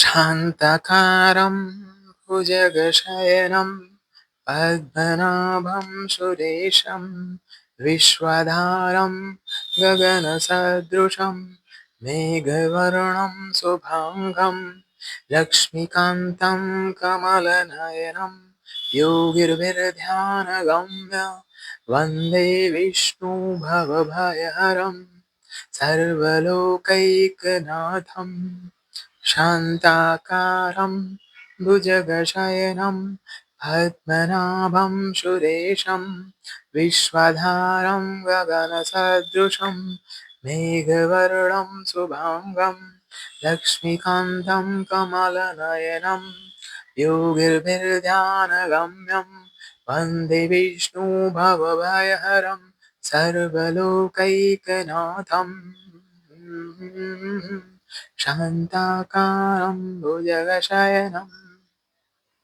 शान्तकारं भुजगशयनं पद्मनाभं सुरेशं विश्वधारं गगनसदृशं मेघवर्णं शुभाङ्गं लक्ष्मीकान्तं कमलनयनं योगिर्भिर्ध्यानगम्य वन्दे विष्णु भवभयहरं सर्वलोकैकनाथम् शान्ताकारं भुजगशयनं पद्मनाभं सुरेशं विश्वधारं गगनसदृशं मेघवर्णं शुभाङ्गं लक्ष्मीकान्तं कमलनयनं योगिर्भिर्ध्यानगम्यं वन्दे विष्णु भवभयहरं सर्वलोकैकनाथम् शान्ताकारं भुजगशयनं